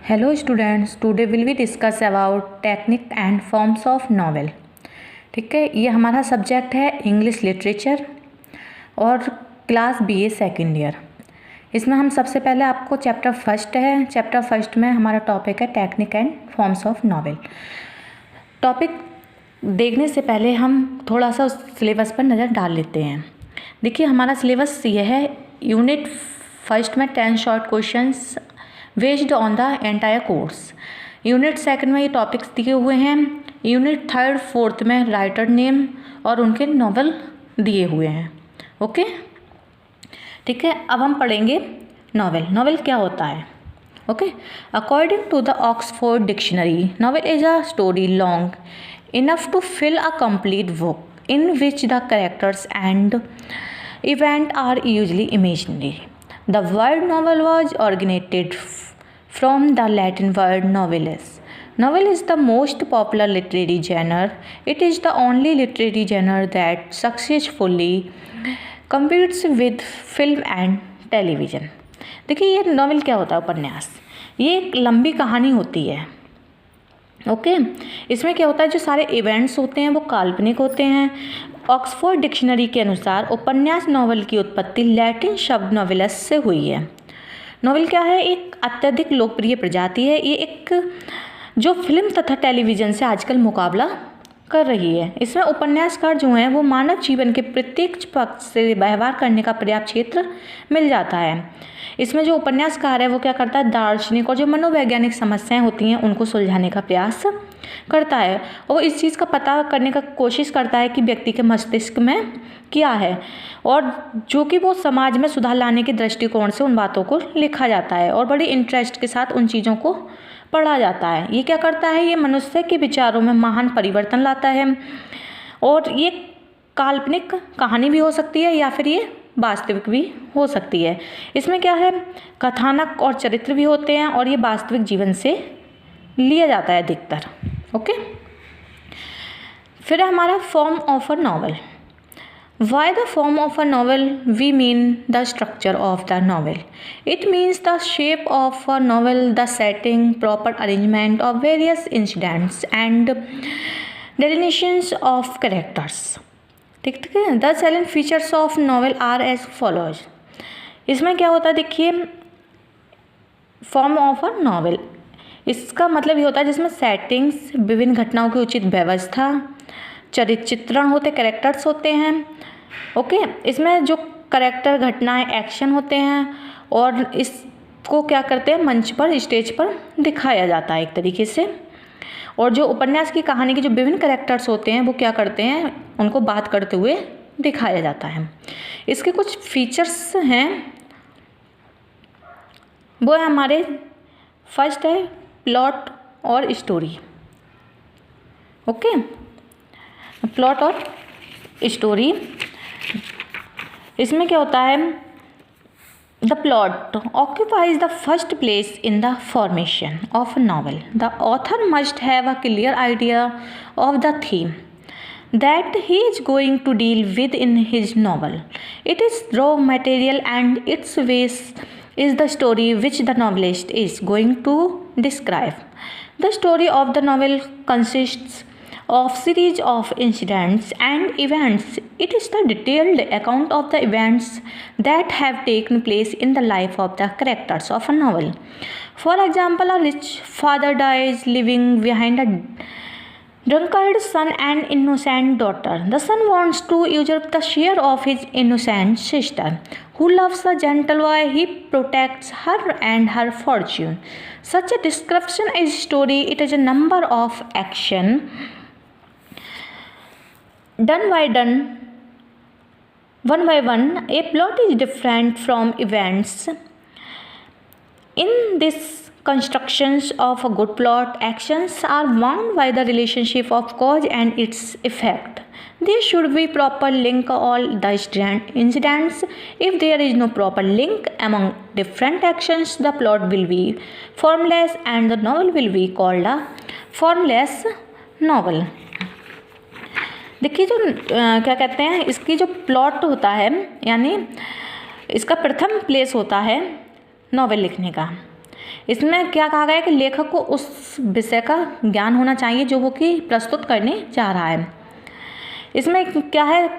Hello students, today will we discuss about technique and forms of novel। ठीक है, ये हमारा सब्जेक्ट है इंग्लिश लिटरेचर और क्लास बीए सेकेंड ईयर। इसमें हम सबसे पहले आपको चैप्टर फर्स्ट में हमारा टॉपिक है technique and forms of novel. Topic देखने से पहले हम थोड़ा सा उस सिलेबस पर नज़र डाल लेते हैं। देखिए हमारा सिलेबस ये है, यूनिट फर्स्ट में 10 short questions based on the entire course. Unit second में ये टॉपिक्स दिए हुए हैं। यूनिट थर्ड फोर्थ में राइटर नेम और उनके नॉवल दिए हुए हैं। ओके, ठीक है। अब हम पढ़ेंगे नॉवल क्या होता है। Okay, according to the Oxford dictionary, novel is a story long enough to fill a complete book in which the characters and event are usually imaginary. The word novel was originated from the Latin word novelis. Novel is the most popular literary genre. It is the only literary genre that successfully competes with film and television. देखिए ये novel क्या होता है, उपन्यास। ये एक लंबी कहानी होती है। ओके, इसमें क्या होता है, जो सारे इवेंट्स होते हैं वो काल्पनिक होते हैं। ऑक्सफोर्ड डिक्शनरी के अनुसार उपन्यास नॉवल की उत्पत्ति लैटिन शब्द नॉवेलस से हुई है। नॉवल क्या है, एक अत्यधिक लोकप्रिय प्रजाति है। ये एक जो फिल्म तथा टेलीविज़न से आजकल मुकाबला कर रही है। इसमें उपन्यासकार जो हैं वो मानव जीवन के प्रत्येक पक्ष से व्यवहार करने का पर्याप्त क्षेत्र मिल जाता है। इसमें जो उपन्यासकार है वो क्या करता है, दार्शनिक और जो मनोवैज्ञानिक समस्याएं होती हैं उनको सुलझाने का प्रयास करता है और इस चीज़ का पता करने का कोशिश करता है कि व्यक्ति के मस्तिष्क में क्या है और जो कि वो समाज में सुधार लाने के दृष्टिकोण से उन बातों को लिखा जाता है और बड़ी इंटरेस्ट के साथ उन चीज़ों को पढ़ा जाता है। ये क्या करता है, ये मनुष्य के विचारों में महान परिवर्तन लाता है और ये काल्पनिक कहानी भी हो सकती है या फिर ये वास्तविक भी हो सकती है। इसमें क्या है, कथानक और चरित्र भी होते हैं और ये वास्तविक जीवन से लिया जाता है अधिकतर। ओके, फिर हमारा form of a novel. By the form of a novel, we mean the structure of the novel. It means the shape of a novel, the setting, proper arrangement of various incidents and delineations of characters. ठीक है। The salient features of novel are as follows. इसमें क्या होता है, देखिए form of a novel, इसका मतलब ये होता है जिसमें सेटिंग्स, विभिन्न घटनाओं की उचित व्यवस्था, चित्रण होते, कैरेक्टर्स होते हैं। ओके, इसमें जो कैरेक्टर, घटनाएं, एक्शन होते हैं और इसको क्या करते हैं, मंच पर, स्टेज पर दिखाया जाता है एक तरीके से। और जो उपन्यास की कहानी के जो विभिन्न कैरेक्टर्स होते हैं वो क्या करते हैं, उनको बात करते हुए दिखाया जाता है। इसके कुछ फीचर्स हैं, वो है हमारे फर्स्ट है प्लॉट और स्टोरी। ओके, प्लॉट और स्टोरी, इसमें क्या होता है, the plot occupies the first place in the formation of a novel. The author must have a clear idea of the theme that he is going to deal with in his novel. It is raw material and its base is the story which the novelist is going to describe. The story of the novel consists of series of incidents and events. It is the detailed account of the events that have taken place in the life of the characters of a novel. For example, a rich father dies, leaving behind a drunkard son and innocent daughter. The son wants to usurp the share of his innocent sister, who loves a gentle boy. He protects her and her fortune. Such a description is story. It is a number of action done one by one. A plot is different from events. In this constructions of a good plot, actions are bound by the relationship of cause and its effect. There should be proper link all the incidents. If there is no proper link among different actions, the plot will be formless and the novel will be called a formless novel. देखिए जो क्या कहते हैं, इसकी जो plot होता है, यानी इसका प्रथम प्लेस होता है नॉवेल लिखने का। इसमें क्या कहा गया है कि लेखक को उस विषय का ज्ञान होना चाहिए जो वो कि प्रस्तुत करने जा रहा है। इसमें क्या है,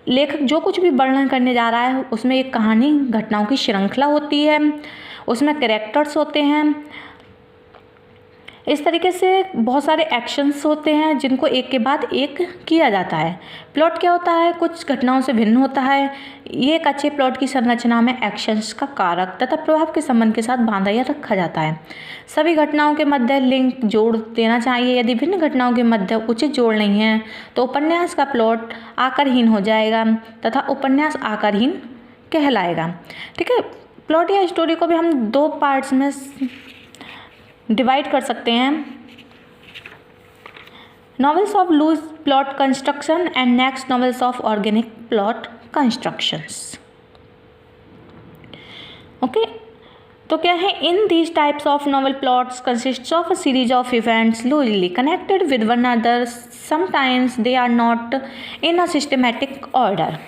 लेखक जो कुछ भी वर्णन करने जा रहा है उसमें एक कहानी, घटनाओं की श्रृंखला होती है, उसमें कैरेक्टर्स होते हैं, इस तरीके से बहुत सारे एक्शंस होते हैं जिनको एक के बाद एक किया जाता है। प्लॉट क्या होता है, कुछ घटनाओं से भिन्न होता है। ये एक अच्छे प्लॉट की संरचना में एक्शंस का कारक तथा प्रभाव के संबंध के साथ बांधा या रखा जाता है। सभी घटनाओं के मध्य लिंक जोड़ देना चाहिए। यदि भिन्न घटनाओं के मध्य उचित जोड़ नहीं है तो उपन्यास का प्लॉट आकारहीन हो जाएगा तथा उपन्यास आकारहीन कहलाएगा। ठीक है, प्लॉट या स्टोरी को भी हम दो पार्ट्स में डिवाइड कर सकते हैं। Novels of loose plot construction and next novels of organic plot constructions. Okay, तो क्या है, in these types of novel plots consists of a series of events loosely connected with one another, sometimes they are not in a systematic order.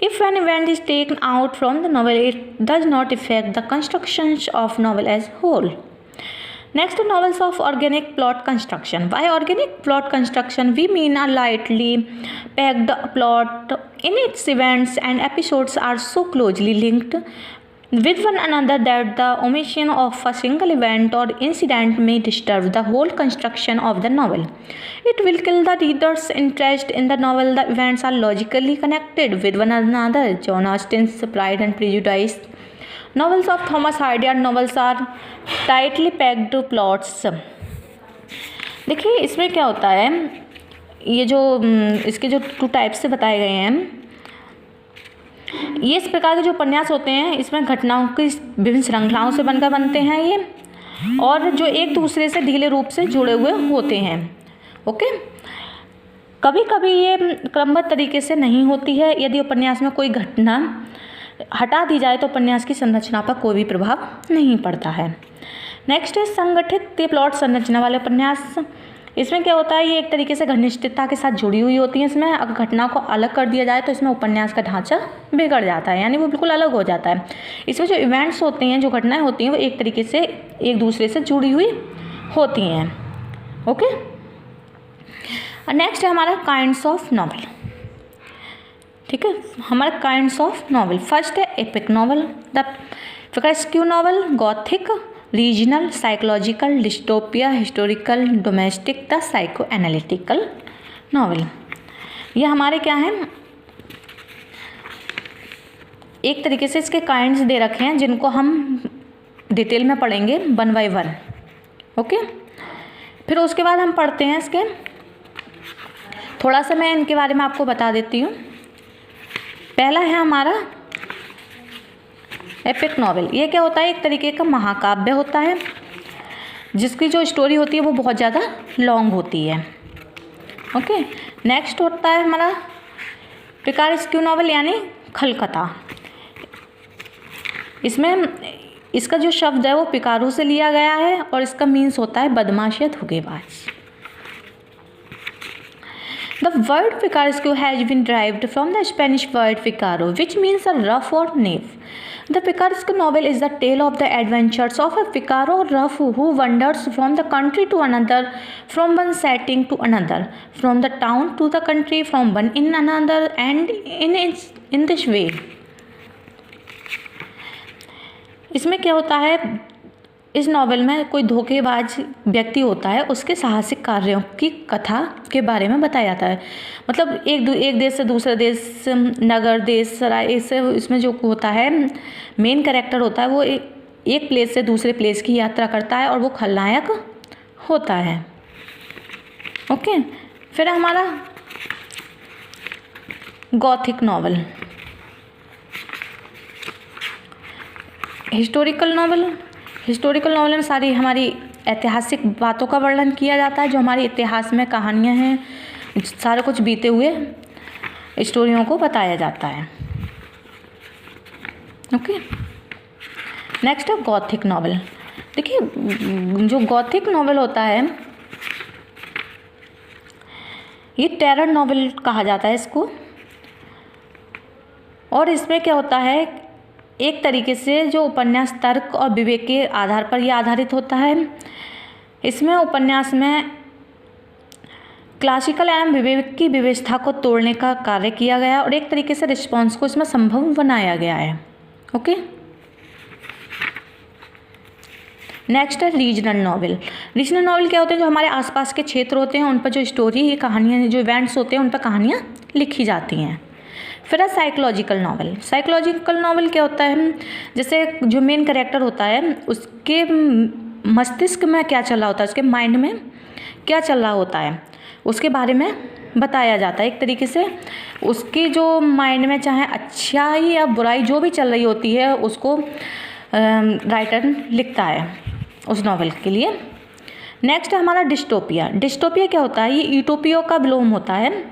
If an event is taken out from the novel, it does not affect the constructions of novel as whole. Next, novels of organic plot construction. By organic plot construction, we mean a lightly packed plot in its events and episodes are so closely linked with one another that the omission of a single event or incident may disturb the whole construction of the novel. It will kill the reader's interest in the novel. The events are logically connected with one another. John Austen's Pride and Prejudice. Novels of Thomas Hardy novels are tightly packed plots. देखिए इसमें क्या होता है, ये जो इसके जो 2 types से बताए गए हैं, ये इस प्रकार के जो उपन्यास होते हैं इसमें घटनाओं की विभिन्न श्रृंखलाओं से बनकर बनते हैं ये, और जो एक दूसरे से ढीले रूप से जुड़े हुए होते हैं. ओके, कभी कभी ये क्रमबद्ध तरीके से नहीं होती है. यदि उपन्यास में कोई घटना हटा दी जाए तो उपन्यास की संरचना पर कोई भी प्रभाव नहीं पड़ता है. नेक्स्ट है संगठित प्लॉट संरचना वाले उपन्यास. इसमें क्या होता है, ये एक तरीके से घनिष्ठता के साथ जुड़ी हुई होती हैं. इसमें अगर घटना को अलग कर दिया जाए तो इसमें उपन्यास का ढांचा बिगड़ जाता है, यानी वो बिल्कुल अलग हो जाता है. इसमें जो इवेंट्स होते हैं, जो घटनाएं होती हैं, वो एक तरीके से एक दूसरे से जुड़ी हुई होती हैं. ओके, नेक्स्ट है हमारा काइंड्स ऑफ नॉवल. ठीक है, हमारा काइंड्स ऑफ नॉवल. फर्स्ट है epic novel, the picaresque novel, gothic, regional, psychological, dystopia, historical, domestic, the psycho analytical novel. ये हमारे क्या हैं, एक तरीके से इसके काइंड्स दे रखे हैं जिनको हम डिटेल में पढ़ेंगे 1 by 1. ओके, फिर उसके बाद हम पढ़ते हैं इसके, थोड़ा सा मैं इनके बारे में आपको बता देती हूँ. पहला है हमारा एपिक नॉवेल. ये क्या होता है, एक तरीके का महाकाव्य होता है जिसकी जो स्टोरी होती है वो बहुत ज़्यादा लॉन्ग होती है. ओके, नेक्स्ट होता है हमारा पिकारेस्क्यू नॉवेल यानी खलकथा. इसमें इसका जो शब्द है वो पिकारो से लिया गया है और इसका मीन्स होता है बदमाश या धोखेबाज. The word picaresque has been derived from the Spanish word picaro, which means a rough or knave. The picaresque novel is the tale of the adventures of a picaro or rough who wanders from the country to another, from one setting to another, from the town to the country, from one in another, and in this way. इसमें क्या होता है, इस novel में कोई धोखेबाज व्यक्ति होता है, उसके साहसिक कार्यों की कथा के बारे में बताया जाता है. मतलब एक देश से दूसरे देश, नगर, देश, सराय, इससे इसमें जो होता है मेन कैरेक्टर होता है वो एक प्लेस से दूसरे प्लेस की यात्रा करता है और वो खलनायक होता है. ओके, फिर हमारा Gothic novel. Historical novel. Historical novel में सारी हमारी ऐतिहासिक बातों का वर्णन किया जाता है, जो हमारे इतिहास में कहानियाँ हैं, सारा कुछ बीते हुए स्टोरियों को बताया जाता है. ओके, नेक्स्ट है गॉथिक नॉवल. देखिए जो गॉथिक नॉवल होता है ये टेरर नॉवल कहा जाता है इसको. और इसमें क्या होता है, एक तरीके से जो उपन्यास तर्क और विवेक के आधार पर यह आधारित होता है। इसमें उपन्यास में क्लासिकल एवं विवेक की व्यवस्था को तोड़ने का कार्य किया गया और एक तरीके से रिस्पॉन्स को इसमें संभव बनाया गया है। ओके, नेक्स्ट है रीजनल नॉवल। रीजनल नॉवल क्या होते हैं? जो हमारे आसपास के क्षेत्र होते हैं उन पर जो स्टोरी, ये कहानियाँ, जो इवेंट्स होते हैं उन पर कहानियाँ लिखी जाती हैं। फिर है साइकोलॉजिकल नॉवल। साइकोलॉजिकल नॉवल क्या होता है? जैसे जो मेन कैरेक्टर होता है उसके मस्तिष्क में क्या चल रहा होता है, उसके माइंड में क्या चल रहा होता है, उसके बारे में बताया जाता है। एक तरीके से उसकी जो माइंड में चाहे अच्छाई या बुराई जो भी चल रही होती है उसको राइटर लिखता है उस नॉवल के लिए। नेक्स्ट है हमारा डिस्टोपिया। डिस्टोपिया क्या होता है? ये यूटोपिया का विलोम होता है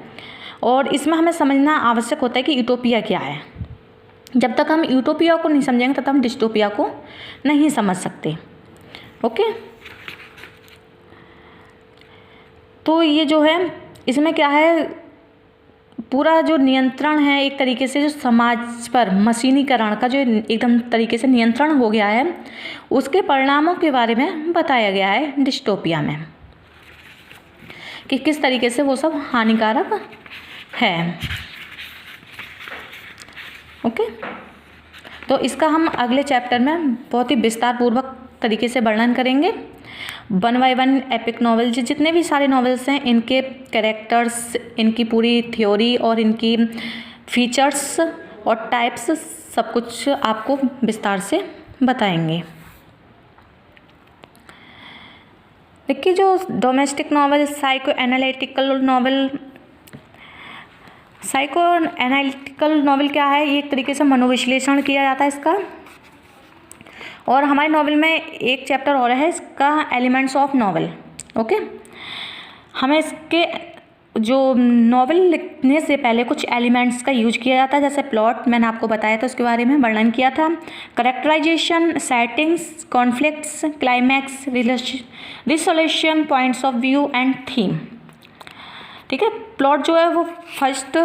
और इसमें हमें समझना आवश्यक होता है कि यूटोपिया क्या है। जब तक हम यूटोपिया को नहीं समझेंगे तब तक हम डिस्टोपिया को नहीं समझ सकते। ओके, तो ये जो है इसमें क्या है, पूरा जो नियंत्रण है एक तरीके से जो समाज पर मशीनीकरण का जो एकदम तरीके से नियंत्रण हो गया है उसके परिणामों के बारे में बताया गया है डिस्टोपिया में, कि किस तरीके से वो सब हानिकारक है। ओके, तो इसका हम अगले चैप्टर में बहुत ही विस्तार पूर्वक तरीके से वर्णन करेंगे। 1 बाय 1 एपिक नॉवल, जितने भी सारे नॉवेल्स हैं इनके कैरेक्टर्स, इनकी पूरी थ्योरी और इनकी फीचर्स और टाइप्स सब कुछ आपको विस्तार से बताएंगे। देखिए, जो domestic novel, psycho analytical novel क्या है? ये एक तरीके से मनोविश्लेषण किया जाता है इसका। और हमारे नॉवल में एक चैप्टर और है इसका, एलिमेंट्स ऑफ नॉवल। ओके, हमें इसके जो नॉवल लिखने से पहले कुछ एलिमेंट्स का यूज किया जाता है, जैसे प्लॉट, मैंने आपको बताया था, उसके बारे में वर्णन किया था, characterization, settings, conflicts, climax, resolution, points of view and theme. ठीक है, प्लॉट जो है वो फर्स्ट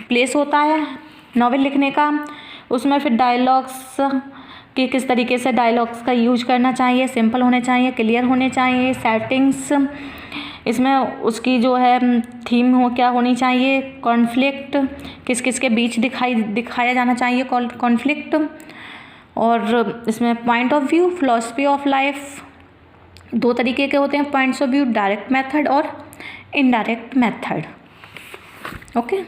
प्लेस होता है नॉवल लिखने का। उसमें फिर डायलॉग्स कि किस तरीके से डायलॉग्स का यूज करना चाहिए, सिंपल होने चाहिए, क्लियर होने चाहिए। सेटिंग्स, इसमें उसकी जो है थीम हो क्या होनी चाहिए, कॉन्फ्लिक्ट, किस किस के बीच दिखाया जाना चाहिए कॉन्फ्लिक्ट, और इसमें point of view, philosophy of life. 2 तरीके के होते हैं points of view, direct method और इनडायरेक्ट मेथड। ओके।